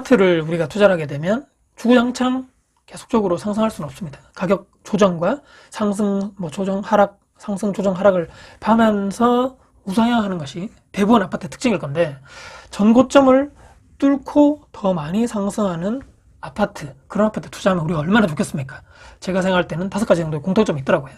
아파트를 우리가 투자를 하게 되면 주구장창 계속적으로 상승할 수는 없습니다. 가격 조정과 상승, 조정, 하락, 상승, 조정, 하락을 봐면서 우상향하는 것이 대부분 아파트의 특징일 건데, 전고점을 뚫고 더 많이 상승하는 아파트, 그런 아파트 투자하면 우리가 얼마나 좋겠습니까? 제가 생각할 때는 5가지 정도의 공통점이 있더라고요.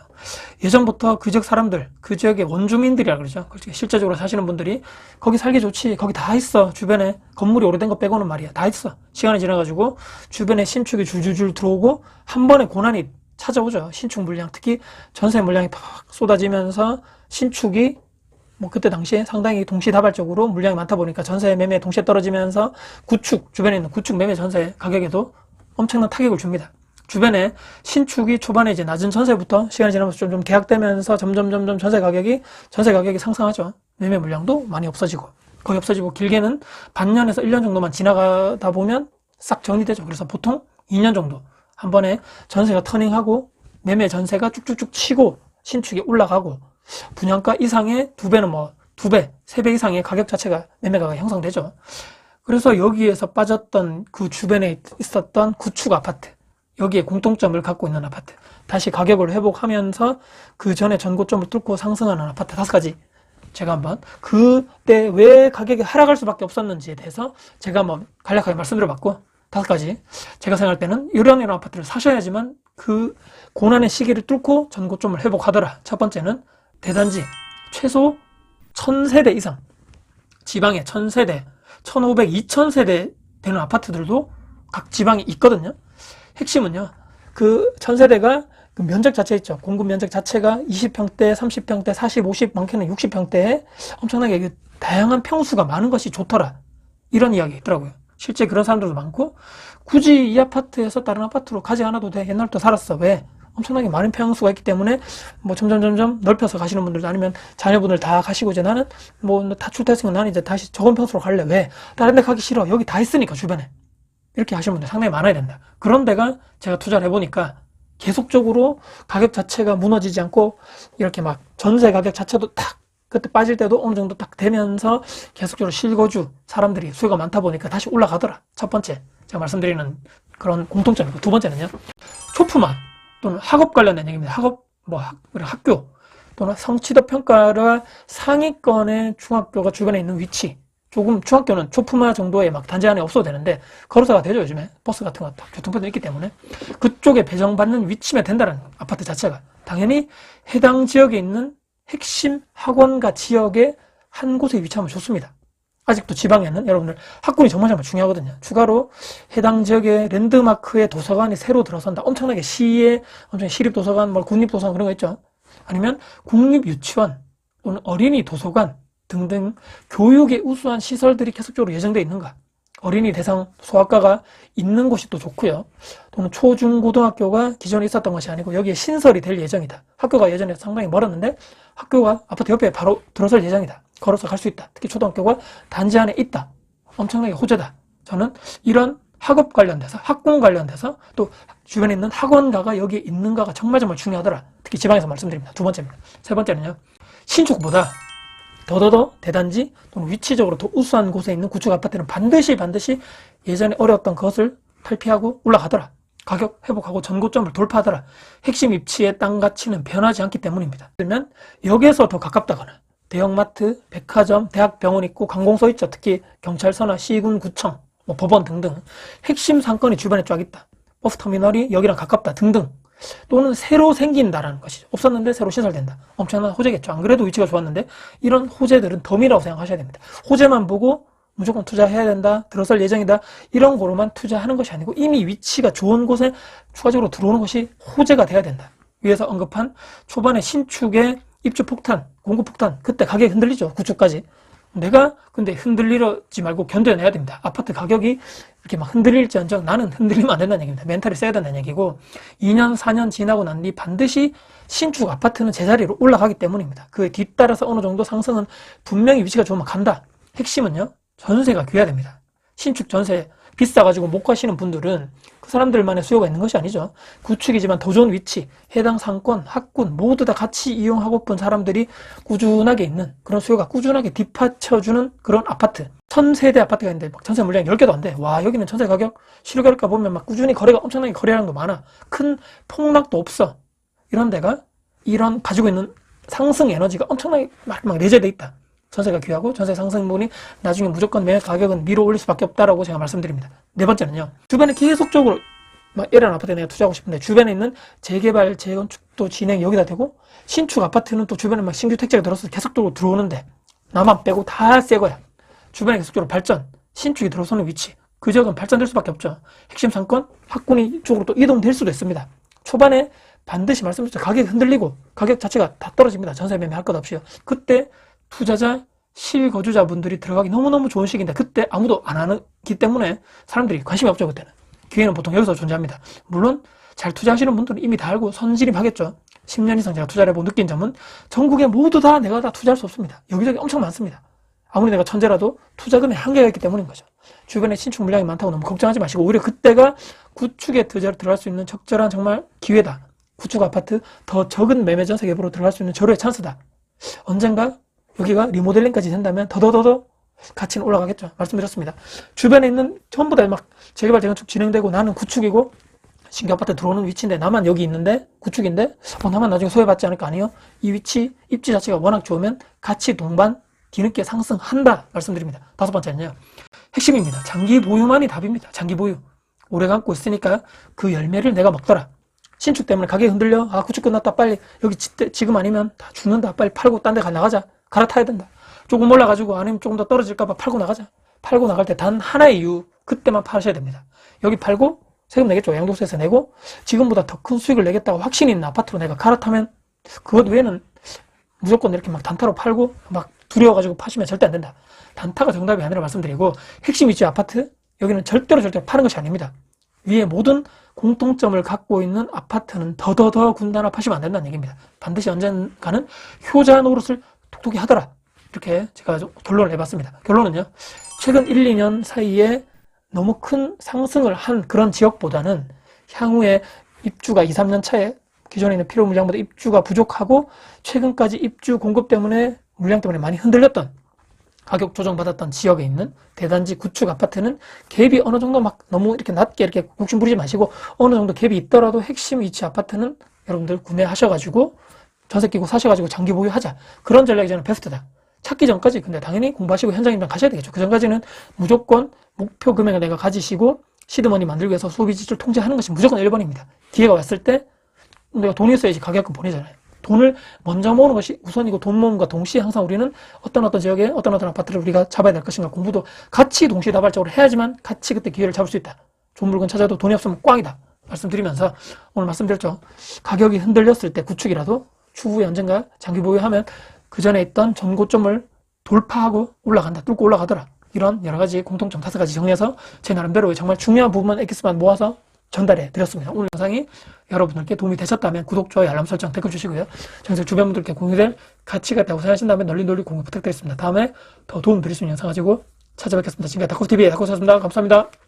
예전부터 그 지역 사람들, 그 지역의 원주민들이라 그러죠. 실제적으로 사시는 분들이 거기 살기 좋지, 거기 다 있어. 주변에 건물이 오래된 거 빼고는 말이야. 다 있어. 시간이 지나가지고 주변에 신축이 줄줄줄 들어오고 한 번에 고난이 찾아오죠. 신축 물량, 특히 전세 물량이 팍 쏟아지면서 신축이 그때 당시에 상당히 동시다발적으로 물량이 많다 보니까 전세 매매 동시에 떨어지면서 구축, 주변에 있는 구축 매매 전세 가격에도 엄청난 타격을 줍니다. 주변에 신축이 초반에 이제 낮은 전세부터 시간이 지나면서 좀 계약되면서 점점 전세 가격이 상승하죠. 매매 물량도 많이 없어지고, 거의 없어지고, 길게는 반년에서 1년 정도만 지나가다 보면 싹 정리되죠. 그래서 보통 2년 정도 한 번에 전세가 터닝하고 매매 전세가 쭉쭉쭉 치고 신축이 올라가고, 분양가 이상의 2배는 2배, 3배 이상의 가격 자체가 매매가가 형성되죠. 그래서 여기에서 빠졌던 그 주변에 있었던 구축 아파트, 여기에 공통점을 갖고 있는 아파트, 다시 가격을 회복하면서 그 전에 전고점을 뚫고 상승하는 아파트 5가지, 제가 한번 그때 왜 가격이 하락할 수밖에 없었는지에 대해서 제가 한번 간략하게 말씀드려봤고, 5가지 제가 생각할 때는 이런 아파트를 사셔야지만 그 고난의 시기를 뚫고 전고점을 회복하더라. 첫 번째는 대단지 최소 1000세대 이상, 지방에 1000세대, 1500, 2000세대 되는 아파트들도 각 지방에 있거든요. 핵심은요, 그 1000세대가 그 면적 자체 있죠. 공급 면적 자체가 20평대, 30평대, 40, 50, 많게는 60평대에 엄청나게 그 다양한 평수가 많은 것이 좋더라. 이런 이야기가 있더라고요. 실제 그런 사람들도 많고, 굳이 이 아파트에서 다른 아파트로 가지 않아도 돼. 옛날부터 살았어. 왜? 엄청나게 많은 평수가 있기 때문에 점점 넓혀서 가시는 분들도, 아니면 자녀분들 다 가시고 이제 나는 다 출퇴했으니까 나는 이제 다시 적은 평수로 갈래. 왜? 다른 데 가기 싫어. 여기 다 있으니까 주변에. 이렇게 하시는 분들 상당히 많아야 된다. 그런 데가 제가 투자를 해보니까 계속적으로 가격 자체가 무너지지 않고, 이렇게 전세 가격 자체도 그때 빠질 때도 어느 정도 되면서 계속적으로 실거주 사람들이 수요가 많다 보니까 다시 올라가더라. 첫 번째 제가 말씀드리는 그런 공통점이고, 2번째는요, 초품화 또는 학업 관련된 얘기입니다. 학교 또는 성취도 평가가 상위권의 중학교가 주변에 있는 위치, 조금 중학교는 초품화 정도의 단지 안에 없어도 되는데 걸어서가 되죠. 요즘에 버스 같은 거 교통편도 있기 때문에 그쪽에 배정받는 위치면 된다는 아파트 자체가, 당연히 해당 지역에 있는 핵심 학원과 지역의 한 곳에 위치하면 좋습니다. 아직도 지방에는 여러분들 학군이 정말 중요하거든요. 추가로 해당 지역의 랜드마크의 도서관이 새로 들어선다. 엄청나게 시의 시립도서관, 국립도서관 그런 거 있죠. 아니면 국립유치원 또는 어린이 도서관 등등 교육의 우수한 시설들이 계속적으로 예정되어 있는가. 어린이 대상 소아과가 있는 곳이 또 좋고요. 또는 초중고등학교가 기존에 있었던 것이 아니고 여기에 신설이 될 예정이다. 학교가 예전에 상당히 멀었는데 학교가 아파트 옆에 바로 들어설 예정이다. 걸어서 갈 수 있다. 특히 초등학교가 단지 안에 있다. 엄청나게 호재다. 저는 이런 학업 관련돼서, 학군 관련돼서, 또 주변에 있는 학원가가 여기에 있는가가 정말 중요하더라. 특히 지방에서 말씀드립니다. 2번째입니다. 3번째는요, 신축보다 더더더 대단지 또는 위치적으로 더 우수한 곳에 있는 구축 아파트는 반드시 예전에 어려웠던 것을 탈피하고 올라가더라. 가격 회복하고 전고점을 돌파하더라. 핵심 입지의 땅 가치는 변하지 않기 때문입니다. 그러면 역에서 더 가깝다거나 대형마트, 백화점, 대학병원 있고 관공서 있죠. 특히 경찰서나 시군, 구청, 법원 등등 핵심 상권이 주변에 쫙 있다. 버스터미널이 여기랑 가깝다 등등. 또는 새로 생긴다라는 것이죠. 없었는데 새로 시설된다. 엄청난 호재겠죠. 안 그래도 위치가 좋았는데 이런 호재들은 덤이라고 생각하셔야 됩니다. 호재만 보고 무조건 투자해야 된다, 들어설 예정이다, 이런 거로만 투자하는 것이 아니고 이미 위치가 좋은 곳에 추가적으로 들어오는 것이 호재가 돼야 된다. 위에서 언급한 초반에 신축의 입주 폭탄, 공급 폭탄, 그때 가격이 흔들리죠. 구축까지. 내가 근데 흔들리지 말고 견뎌내야 됩니다. 아파트 가격이 이렇게 흔들릴지언정 나는 흔들리면 안 된다는 얘기입니다. 멘탈이 세야 된다는 얘기고, 2년, 4년 지나고 난 뒤 반드시 신축 아파트는 제자리로 올라가기 때문입니다. 그에 뒤따라서 어느 정도 상승은 분명히 위치가 좋으면 간다. 핵심은요, 전세가 귀해야 됩니다. 신축 전세 비싸가지고 못 가시는 분들은 그 사람들만의 수요가 있는 것이 아니죠. 구축이지만 더 좋은 위치, 해당 상권, 학군 모두 다 같이 이용하고픈 사람들이 꾸준하게 있는 그런 수요가 꾸준하게 뒷받쳐주는 그런 아파트. 1000세대 아파트가 있는데 막 전세 물량이 10개도 안 돼. 와, 여기는 전세 가격 실거래가 보면 막 꾸준히 거래가 엄청나게 거래량도 많아. 큰 폭락도 없어. 이런 데가 이런 가지고 있는 상승 에너지가 엄청나게 막 내재돼 있다. 전세가 귀하고 전세 상승분이 나중에 무조건 매매 가격은 밀어 올릴 수밖에 없다라고 제가 말씀드립니다. 네 번째는요. 주변에 계속적으로 막 이런 아파트에 내가 투자하고 싶은데 주변에 있는 재개발, 재건축도 진행 여기다 되고 신축 아파트는 또 주변에 막 신규 택지가 들어서 계속적으로 들어오는데 나만 빼고 다 새 거야. 주변에 계속적으로 발전, 신축이 들어서는 위치 그 지역은 발전될 수밖에 없죠. 핵심 상권, 학군이 쪽으로 또 이동될 수도 있습니다. 초반에 반드시 말씀드렸죠. 가격이 흔들리고 가격 자체가 다 떨어집니다. 전세 매매 할 것 없이요. 그때 투자자, 실거주자분들이 들어가기 너무너무 좋은 시기인데 그때 아무도 안 하기 때문에 사람들이 관심이 없죠. 그때는. 기회는 보통 여기서 존재합니다. 물론 잘 투자하시는 분들은 이미 다 알고 선진입하겠죠. 10년 이상 제가 투자를 해보고 느낀 점은 전국에 모두 다 내가 다 투자할 수 없습니다. 여기저기 엄청 많습니다. 아무리 내가 천재라도 투자금에 한계가 있기 때문인 거죠. 주변에 신축 물량이 많다고 너무 걱정하지 마시고 오히려 그때가 구축에 들어갈 수 있는 적절한 정말 기회다. 구축 아파트 더 적은 매매 전세 갭으로 들어갈 수 있는 절호의 찬스다. 언젠가 여기가 리모델링까지 된다면 더더더더 가치는 올라가겠죠. 말씀드렸습니다. 주변에 있는 전부 다 막 재개발 재건축 진행되고 나는 구축이고 신규 아파트 들어오는 위치인데 나만 여기 있는데 구축인데 나만 나중에 소외받지 않을까. 아니요. 이 위치 입지 자체가 워낙 좋으면 가치 동반 뒤늦게 상승한다 말씀드립니다. 다섯 번째는요. 핵심입니다. 장기 보유만이 답입니다. 장기 보유. 오래 감고 있으니까 그 열매를 내가 먹더라. 신축 때문에 가격이 흔들려. 구축 끝났다. 빨리 여기 지금 아니면 다 죽는다. 빨리 팔고 딴 데 나가자. 갈아타야 된다. 조금 올라가지고 아니면 조금 더 떨어질까봐 팔고 나가자. 팔고 나갈 때 단 하나의 이유. 그때만 파셔야 됩니다. 여기 팔고 세금 내겠죠. 양도세에서 내고 지금보다 더 큰 수익을 내겠다고 확신이 있는 아파트로 내가 갈아타면 그것 외에는 무조건 이렇게 막 단타로 팔고 막 두려워가지고 파시면 절대 안 된다. 단타가 정답이 아니라 말씀드리고 핵심 위치 아파트 여기는 절대로 파는 것이 아닙니다. 위에 모든 공통점을 갖고 있는 아파트는 더더더 군단화 파시면 안 된다는 얘기입니다. 반드시 언젠가는 효자 노릇을 톡톡히 하더라. 이렇게 제가 결론을 내봤습니다. 결론은요. 최근 1, 2년 사이에 너무 큰 상승을 한 그런 지역보다는 향후에 입주가 2, 3년 차에 기존에 있는 필요 물량보다 입주가 부족하고 최근까지 입주 공급 때문에 물량 때문에 많이 흔들렸던 가격 조정받았던 지역에 있는 대단지 구축 아파트는 갭이 어느 정도 막 너무 이렇게 낮게 이렇게 욕심 부리지 마시고 어느 정도 갭이 있더라도 핵심 위치 아파트는 여러분들 구매하셔가지고 전세 끼고 사셔가지고 장기 보유하자. 그런 전략이 저는 베스트다. 찾기 전까지 근데 당연히 공부하시고 현장 임장 가셔야 되겠죠. 그 전까지는 무조건 목표 금액을 내가 가지시고 시드머니 만들기 위해서 소비 지출 통제하는 것이 무조건 1번입니다. 기회가 왔을 때 내가 돈이 있어야지 가격금 보내잖아요. 돈을 먼저 모으는 것이 우선이고 돈 모음과 동시에 항상 우리는 어떤 지역에 어떤 아파트를 우리가 잡아야 될 것인가 공부도 같이 동시다발적으로 해야지만 같이 그때 기회를 잡을 수 있다. 좋은 물건 찾아도 돈이 없으면 꽝이다. 말씀드리면서 오늘 말씀드렸죠. 가격이 흔들렸을 때 구축이라도 추후에 언젠가 장기 보유하면 그 전에 있던 전고점을 돌파하고 올라간다. 뚫고 올라가더라. 이런 여러 가지 공통점 5가지 정리해서 제 나름대로 정말 중요한 부분만 엑스만 모아서 전달해 드렸습니다. 오늘 영상이 여러분들께 도움이 되셨다면 구독, 좋아요, 알람 설정, 댓글 주시고요. 정말 주변 분들께 공유될 가치가 있다고 생각하신다면 널리 공유 부탁드리겠습니다. 다음에 더 도움 드릴 수 있는 영상 가지고 찾아뵙겠습니다. 지금까지 다코TV의 다코스였습니다. 감사합니다.